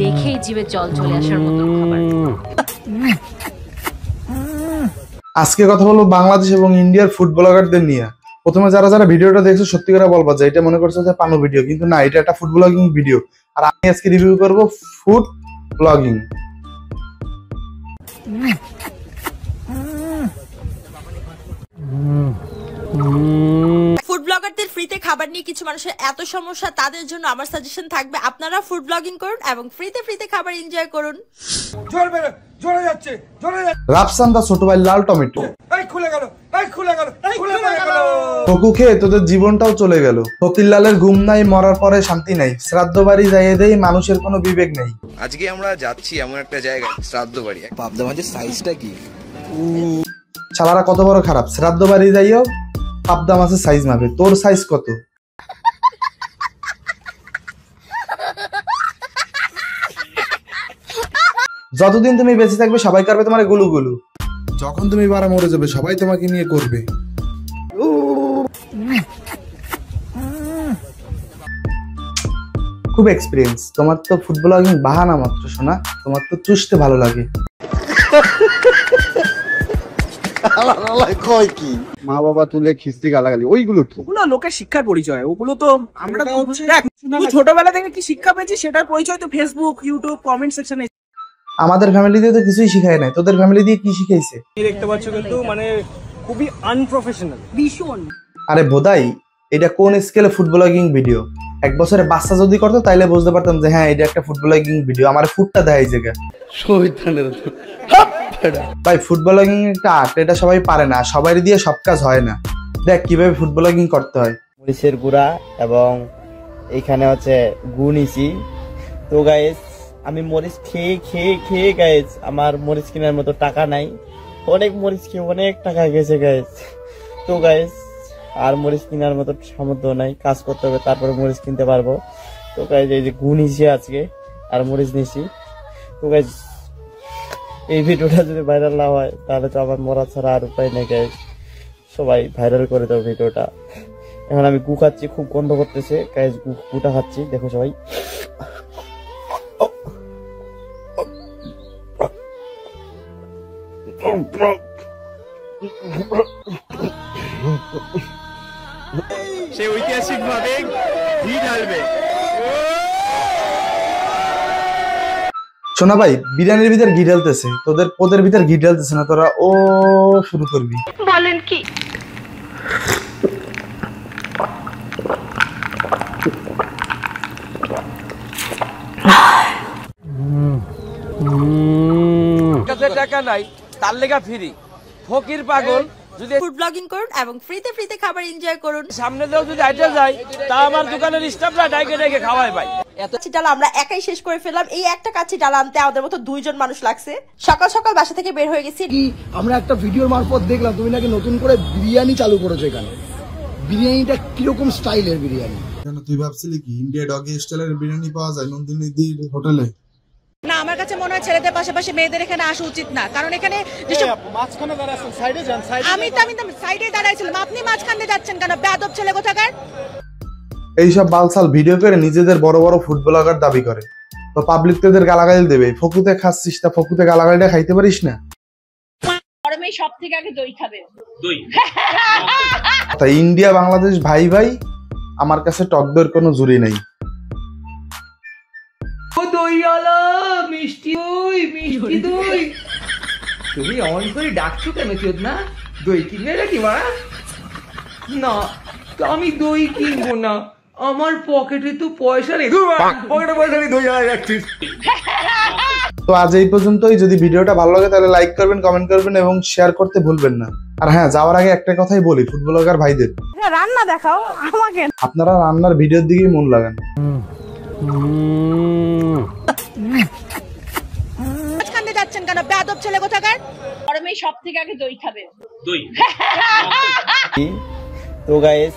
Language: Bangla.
দেখেই জিভে জল চলে আসার মতো খাবার। আজকে কথা বলবো বাংলাদেশ এবং ইন্ডিয়ার ফুড ব্লগারদের নিয়ে। প্রথমে যারা যারা ভিডিওটা দেখছো সত্যি করে বলবা যে এটা মনে করছো যে পানো ভিডিও, কিন্তু না, এটা একটা ফুড ব্লগিং ভিডিও। আর আমি আজকে রিভিউ করব ফুড ব্লগিং। ফুড ব্লগারদের ফ্রিতে খাবার নিয়ে কিছু মানুষের এত সমস্যা, তাদের জন্য আমার সাজেশন থাকবে আপনারা ফুড ব্লগিং করুন এবং ফ্রিতে খাবার এনজয় করুন। রাফসান দা ছোট ভাই লাল টমেটো ফকু খেয়ে তোদের জীবনটাও চলে গেল। ফকির লালের ঘুম নাই, মরার পরে শান্তি নাই, শ্রাদ্ধ বাড়ি যাইয়ে দেই, মানুষের কোনো বিবেক নেই। আজকে আমরা যাচ্ছি এমন একটা জায়গায়, শ্রাদ্ধ বাড়ি। পাবদা মাছের সাইজটা কি, শালারা কত বড় খারাপ। শ্রাদ্ধ বাড়ি যাইও পাবদা মাছের সাইজ মাপে, তোর সাইজ কত? যতদিন তুমি বেঁচে থাকবে সবাই করবে তোমার গুলু গুলু, যখন তুমি বারা মরে যাবে সবাই তোমাকে নিয়ে করবে। খুব এক্সপিরিয়েন্স তোমার তো। ফুটবল বাহানা মাত্র শোনা, তোমার তো চুষতে ভালো লাগে। মা বাবা তুলে খিস্তি গালাগালি, ওইগুলো লোকের শিক্ষার পরিচয়। ওগুলো তো আমরা ছোটবেলা থেকে কি শিক্ষা পেয়েছি সেটার পরিচয় তো ফেসবুক, ইউটিউব, কমেন্ট সেকশনে। আমাদের ফ্যামিলি দিয়ে তো কিছুই শিখায় নাই, তোদের ফ্যামিলি দিয়ে কি শিখাইছে? দেখতে পাচ্ছ কিন্তু মানে খুবই আনপ্রফেশনাল, ভীষণ। আরে বোধাই এটা কোন স্কেলে ফুড ব্লগিং ভিডিও? এক বছরে বাচ্চা যদি করতো তাইলে বুঝতে পারতাম যে হ্যাঁ এটা একটা ফুড ব্লগিং ভিডিও। আমার ফুডটা দেয় জায়গা ভাই, ফুড ব্লগিং একটা আর্ট, এটা সবাই পারে না, সবাই দিয়ে সব কাজ হয় না। দেখ কিভাবে ফুড ব্লগিং করতে হয়। মরিচের গুঁড়া এবং এইখানে হচ্ছে গু নিছি। তো গাইস আমি মরিচ খেয়ে গাইস আমার মরিচ কেনার মতো টাকা নাই। অনেক মরিচ খেয়ে অনেক টাকা গেছে গাইস। তো গাইস আর মরিচ কেনার মতো সামর্থ্য নাই, কাজ করতে হবে তারপরে মরিচ কিনতে পারবো। তো গাইস এই যে গু নিছি আজকে আর মরিচ নিছি। তো গাইস এই ভিডিওটা যদি ভাইরাল না হয় তাহলে তো আমার মরা ছাড়া আর উপায় নেই গাইস। সবাই ভাইরাল করে দাও ভিডিওটা। এখন আমি গু খাচ্ছি, খুব গন্ধ করতেছে গাইস, গুটা খাচ্ছি, দেখো সবাই। সে ঐতিহাসিক ভাবে ঘি ঢালবে। শোনা ভাই, বিরিয়ানির ভিতর ঘি ঢালতেছে, তোদের পোদের ভিতর ঘি ঢালতেছে না, তোরা ও শুরু করবি। বলেন কি? টাকা নাই তার লেগা ফ্রি, ফকির পাগল। যদি ফুড ব্লগিং করুন এবং ফ্রিতে খাবার এনজয় করুন। সামনে দিয়েও যদি আইটা যায় তা আমার দোকানের স্টাফরা ডাইকে খাওয়ায় ভাই। এত কাচ্চি ডাল আমরা একাই শেষ করে ফেললাম। এই একটা কাচ্চি ডাল আনতে আমাদের মতো 2 জন মানুষ লাগছে। সকাল সকাল বাসা থেকে বের হয়ে গেছি। আমরা একটা ভিডিওর মারফত দেখলাম তুমি নাকি নতুন করে বিরিয়ানি চালু করেছো এখানে। বিরিয়ানিটা কিরকম স্টাইলের বিরিয়ানি? কেন তুই ভাবছিলি কি ইন্ডিয়া ডগি স্টাইলের বিরিয়ানি পাওয়া যায় নন্দিনীদির হোটেলে? না, আমার কাছে মনে হয় ছেলেদের পাশাপাশি মেয়েদের এখানে আসা উচিত না, কারণ এখানে মাঝখানে দাঁড়াচ্ছেন, সাইডে যান। আমি তো সাইডে দাঁড়াইছিলাম, আপনি মাঝখানে যাচ্ছেন কেন? বেয়াদব ছেলে কোথাকার। এইসব বালসাল ভিডিও করে নিজেদের বড় বড় ফুড ব্লগার দাবি করে, তো পাবলিক তোদের গালাগালি দেবে। ফকুতে খাচ্ছিস, তা ফকুতে গালাগালিটা খাইতে পারিস না? গরমে সব থেকে আগে দই খাবে। দই তাই ইন্ডিয়া বাংলাদেশ ভাই ভাই, আমার কাছে টক দইয়ের কোনো জুড়ি নাই। দইওয়ালা মিষ্টি দই। তুমি অন করে ডাকছো কেন চোদনা? দই কিনবে নাকি মা? না, আমি দই কিনবো না, আমার পকেটে তো পয়সা নেই। পকেটে পয়সা নেই, দই আনা যাচ্ছিস। তো আজ এই পর্যন্তই। যদি ভিডিওটা ভালো লাগে তাহলে লাইক করবেন, কমেন্ট করবেন এবং শেয়ার করতে ভুলবেন না। আর হ্যাঁ, যাওয়ার আগে একটা কথাই বলি ফুড ব্লগার ভাইদের, রান্না দেখাও আমাকে। আপনারা রান্নার ভিডিওর দিকেই মন লাগান। মাঝখানে যাচ্ছেন কেন? বেয়াদব ছেলে কোথাকার। গরমে সব থেকে আগে দই খাবে। দই তো গাইস